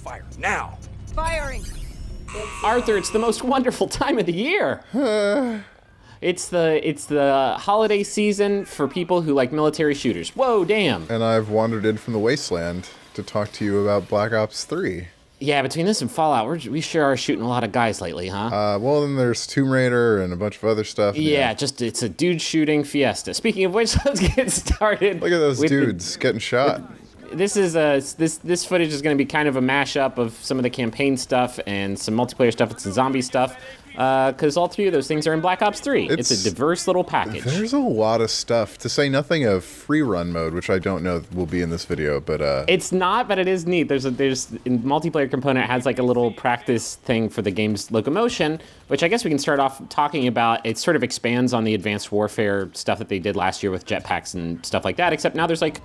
Fire now! Firing! Arthur, it's the most wonderful time of the year. It's the holiday season for people who like military shooters. Whoa, damn. And I've wandered in from the wasteland to talk to you about Black Ops 3. Yeah, between this and Fallout, we sure are shooting a lot of guys lately, huh? Well, then there's Tomb Raider and a bunch of other stuff. Yeah, just it's a dude shooting fiesta. Speaking of which, let's get started. Look at those dudes getting shot. This footage is going to be kind of a mashup of some of the campaign stuff and some multiplayer stuff and some zombie stuff, because all three of those things are in Black Ops 3. It's a diverse little package. There's a lot of stuff, to say nothing of free run mode, which I don't know will be in this video, but it's not, but it is neat. There's in multiplayer component has like a little practice thing for the game's locomotion, which I guess we can start off talking about. It sort of expands on the advanced warfare stuff that they did last year with jetpacks and stuff like that, except now there's like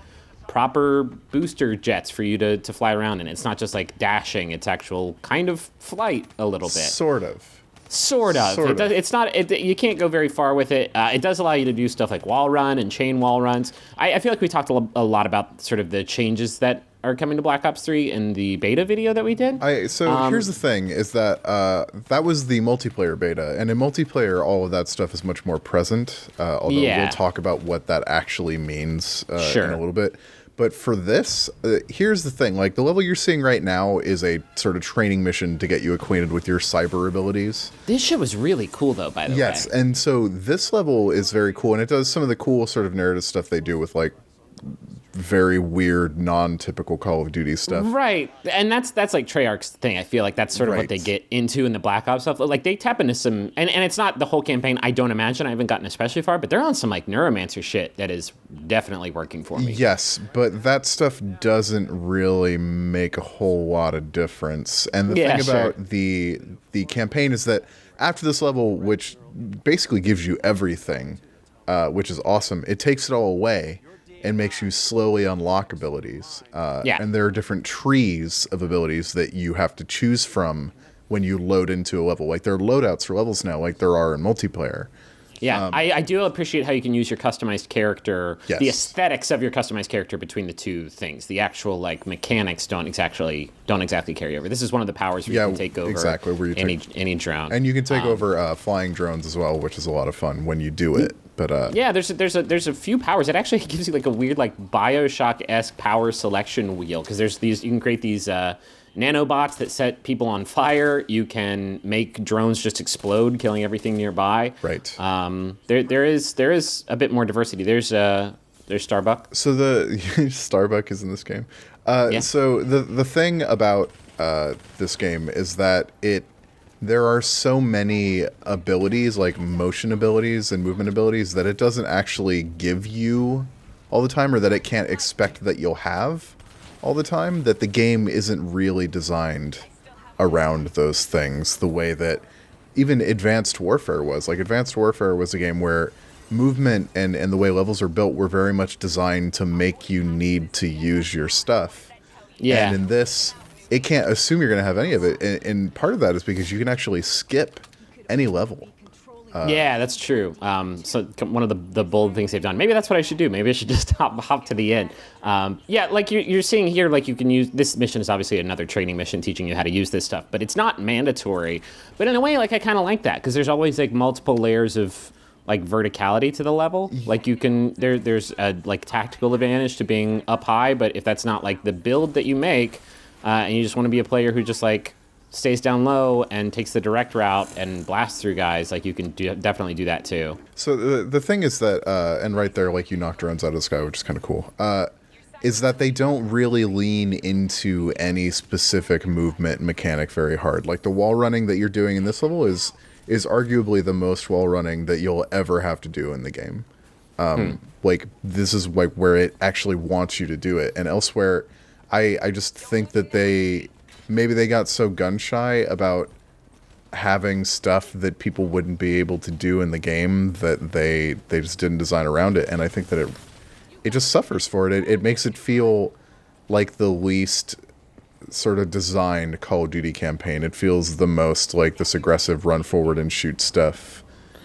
proper booster jets for you to fly around in. It's not just like dashing, it's actual kind of flight a little bit. Sort of. It's not. You can't go very far with it. It does allow you to do stuff like wall run and chain wall runs. I feel like we talked a lot about sort of the changes that are coming to Black Ops 3 in the beta video that we did. Here's the thing, is that that was the multiplayer beta, and in multiplayer, all of that stuff is much more present, although we'll talk about what that actually means in a little bit. But for this, here's the thing, like the level you're seeing right now is a sort of training mission to get you acquainted with your cyber abilities. This shit was really cool though, by the way. Yes, and so this level is very cool, and it does some of the cool sort of narrative stuff they do with like very weird, non-typical Call of Duty stuff. Right, and that's like Treyarch's thing. I feel like that's sort of what they get into in the Black Ops stuff. Like they tap into some, and it's not the whole campaign. I don't imagine. I haven't gotten especially far, but they're on some like Neuromancer shit that is definitely working for me. Yes, but that stuff doesn't really make a whole lot of difference. And the thing about the campaign is that after this level, which basically gives you everything, which is awesome, it takes it all away and makes you slowly unlock abilities. And there are different trees of abilities that you have to choose from when you load into a level. Like there are loadouts for levels now, like there are in multiplayer. Yeah, I do appreciate how you can use your customized character, the aesthetics of your customized character between the two things. The actual like mechanics don't exactly carry over. This is one of the powers where you can take over where you any drone. And you can take over flying drones as well, which is a lot of fun when you do it. But yeah, there's a few powers. It actually gives you like a weird like BioShock-esque power selection wheel, because there's these, you can create these nanobots that set people on fire. You can make drones just explode, killing everything nearby. Right. There is a bit more diversity. There's Starbuck. So the Starbuck is in this game. So the thing about this game is that there are so many abilities, like motion abilities and movement abilities, that it doesn't actually give you all the time, or that it can't expect that you'll have all the time, that the game isn't really designed around those things the way that even Advanced Warfare was. Like Advanced Warfare was a game where movement and the way levels are built were very much designed to make you need to use your stuff. Yeah. And in this, it can't assume you're going to have any of it. And part of that is because you can actually skip any level. Yeah, that's true. So one of the bold things they've done. Maybe that's what I should do. Maybe I should just hop to the end. Yeah, like you're seeing here, like you can use, this mission is obviously another training mission teaching you how to use this stuff, but it's not mandatory. But in a way, like I kind of like that, because there's always like multiple layers of like verticality to the level. Like you can, there's a like tactical advantage to being up high, but if that's not like the build that you make, and you just want to be a player who just like stays down low and takes the direct route and blasts through guys, like you can definitely do that too. So the thing is that, and right there, like you knock drones out of the sky, which is kind of cool, is that they don't really lean into any specific movement mechanic very hard. Like the wall running that you're doing in this level is arguably the most wall running that you'll ever have to do in the game. Like this is like where it actually wants you to do it. And elsewhere, I just think that maybe they got so gun shy about having stuff that people wouldn't be able to do in the game that they just didn't design around it. And I think that it just suffers for it. It makes it feel like the least sort of designed Call of Duty campaign. It feels the most like this aggressive run forward and shoot stuff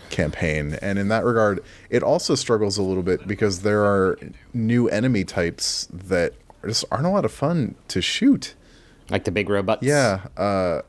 campaign. And in that regard, it also struggles a little bit because there are new enemy types that just aren't a lot of fun to shoot. Like the big robots. Yeah.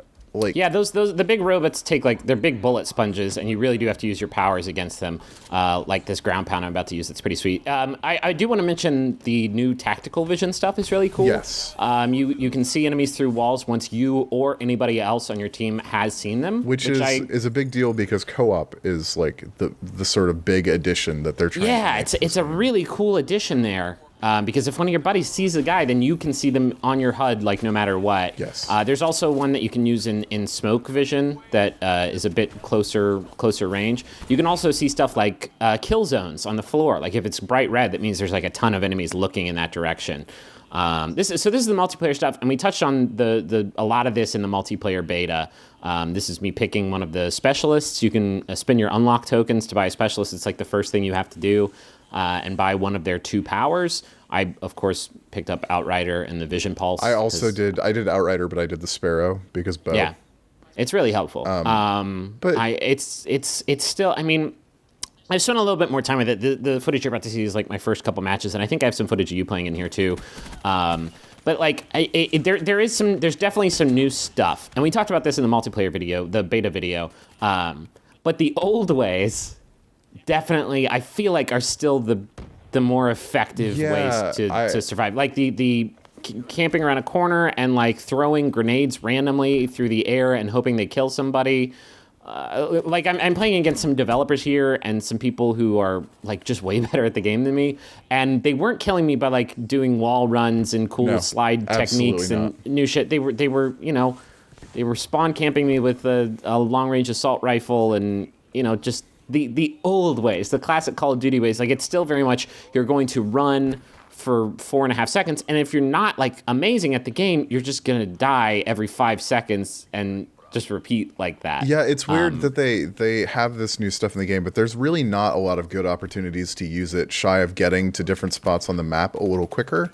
Yeah, those the big robots take like they're big bullet sponges, and you really do have to use your powers against them. Like this ground pound I'm about to use, it's pretty sweet. I do want to mention the new tactical vision stuff is really cool. Yes. You can see enemies through walls once you or anybody else on your team has seen them, which is a big deal because co-op is like the sort of big addition that they're trying. Yeah, to make. it's a really cool addition there. Because if one of your buddies sees a guy, then you can see them on your HUD, like, no matter what. Yes. There's also one that you can use in smoke vision that is a bit closer range. You can also see stuff like kill zones on the floor. Like, if it's bright red, that means there's, like, a ton of enemies looking in that direction. This is the multiplayer stuff, and we touched on a lot of this in the multiplayer beta. This is me picking one of the specialists. You can spend your unlock tokens to buy a specialist. It's, like, the first thing you have to do. And buy one of their 2 powers. I, of course, picked up Outrider and the Vision Pulse. I also did Outrider, but I did the Sparrow because Bo. Yeah, it's really helpful. But it's still, I mean, I've spent a little bit more time with it. The footage you're about to see is like my first couple matches, and I think I have some footage of you playing in here too. But like, there's definitely some new stuff, and we talked about this in the multiplayer video, the beta video. But the old ways, definitely, I feel like are still the more effective ways to survive. Like the camping around a corner and like throwing grenades randomly through the air and hoping they kill somebody. Like I'm playing against some developers here and some people who are like just way better at the game than me, and they weren't killing me by like doing wall runs and cool slide techniques and new shit. They were they were spawn camping me with a long range assault rifle and just the old ways, the classic Call of Duty ways. Like, it's still very much you're going to run for 4.5 seconds, and if you're not like amazing at the game, you're just gonna die every 5 seconds and just repeat like that. Yeah, it's weird that they have this new stuff in the game, but there's really not a lot of good opportunities to use it shy of getting to different spots on the map a little quicker.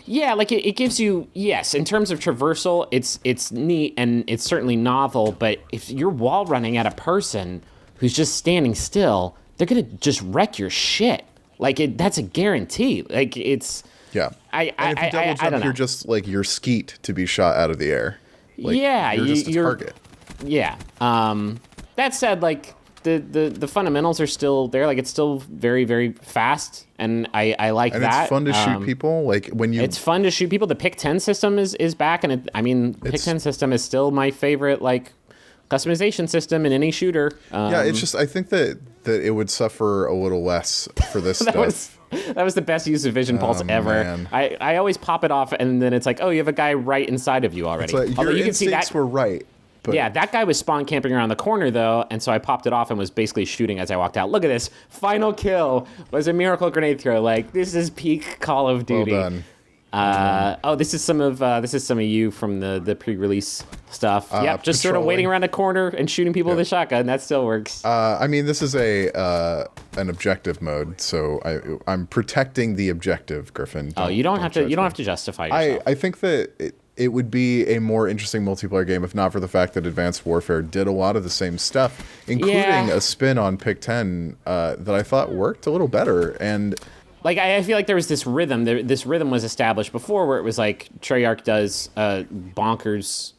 Yeah, like it gives you, yes, in terms of traversal, it's neat and it's certainly novel, but if you're wall running at a person who's just standing still, they're gonna just wreck your shit. Like, that's a guarantee. Like, it's... Yeah. And if you double jump, you're just, like, you're skeet to be shot out of the air. Like, yeah. You're just a target. Yeah. That said, like, the fundamentals are still there. Like, it's still very, very fast, and I like that. And it's fun to shoot people. Like, when you... It's fun to shoot people. The Pick 10 system is back, and Pick 10 system is still my favorite, like, customization system in any shooter. Yeah, it's just, I think that it would suffer a little less for this stuff. That was the best use of Vision Pulse ever. Man. I always pop it off, and then it's like, oh, you have a guy right inside of you already. Like, your instincts were right. But yeah, that guy was spawn camping around the corner, though, and so I popped it off and was basically shooting as I walked out. Look at this. Final kill was a miracle grenade throw. Like, this is peak Call of Duty. Well done. This is some of you from the pre-release stuff. Yep, just sort of waiting around a corner and shooting people with a shotgun. That still works. I mean, this is an objective mode, so I'm protecting the objective, Griffin. You don't have to justify yourself. I think that it would be a more interesting multiplayer game if not for the fact that Advanced Warfare did a lot of the same stuff, including a spin on Pick 10 that I thought worked a little better. And like, I feel like there was this rhythm. This rhythm was established before, where it was like Treyarch does a bonkers,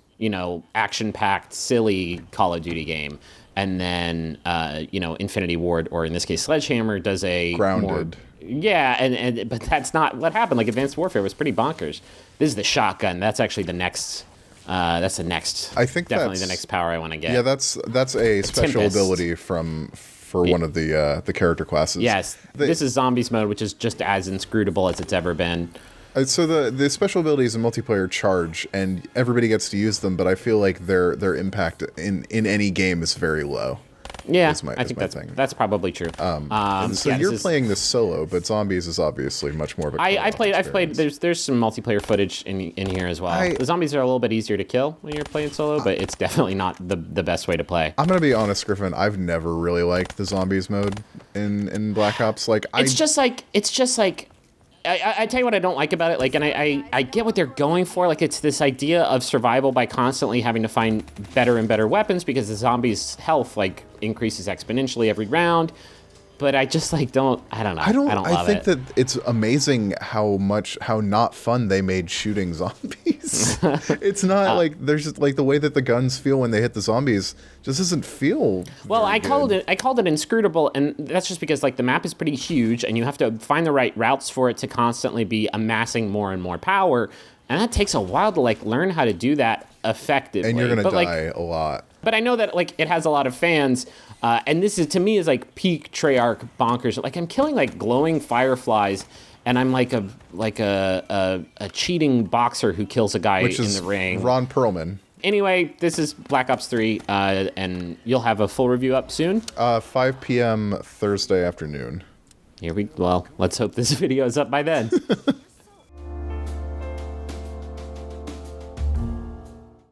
action-packed, silly Call of Duty game, and then Infinity Ward, or in this case Sledgehammer, does a grounded. But that's not what happened. Like, Advanced Warfare was pretty bonkers. This is the shotgun. That's actually the next. That's the next. I think definitely the next power I want to get. Yeah, that's a special Tempest. ability for one of the character classes. Yes, this is Zombies mode, which is just as inscrutable as it's ever been. So the special abilities in multiplayer charge, and everybody gets to use them, but I feel like their impact in any game is very low. Yeah, I think that's probably true. So you're playing this solo, but Zombies is obviously much more of a. I've played. There's some multiplayer footage in here as well. The zombies are a little bit easier to kill when you're playing solo, but it's definitely not the best way to play. I'm gonna be honest, Griffin. I've never really liked the Zombies mode in Black Ops. Like, it's just like. I tell you what I don't like about it, like, and I get what they're going for. Like, it's this idea of survival by constantly having to find better and better weapons because the zombies' health, like, increases exponentially every round. but I just like don't know. I don't love think it. that it's amazing how not fun they made shooting zombies. It's not like there's just like the way that the guns feel when they hit the zombies just doesn't feel Well, very good. I called it inscrutable, and that's just because like the map is pretty huge, and you have to find the right routes for it to constantly be amassing more and more power, and that takes a while to like learn how to do that effectively. And you're gonna But, die like, a lot. But I know that like it has a lot of fans, and this is to me is like peak Treyarch bonkers. Like I'm killing like glowing fireflies, and I'm like a cheating boxer who kills a guy Which in is the ring. Ron Perlman. Anyway, this is Black Ops 3, and you'll have a full review up soon. 5 p.m. Thursday afternoon. Well, let's hope this video is up by then.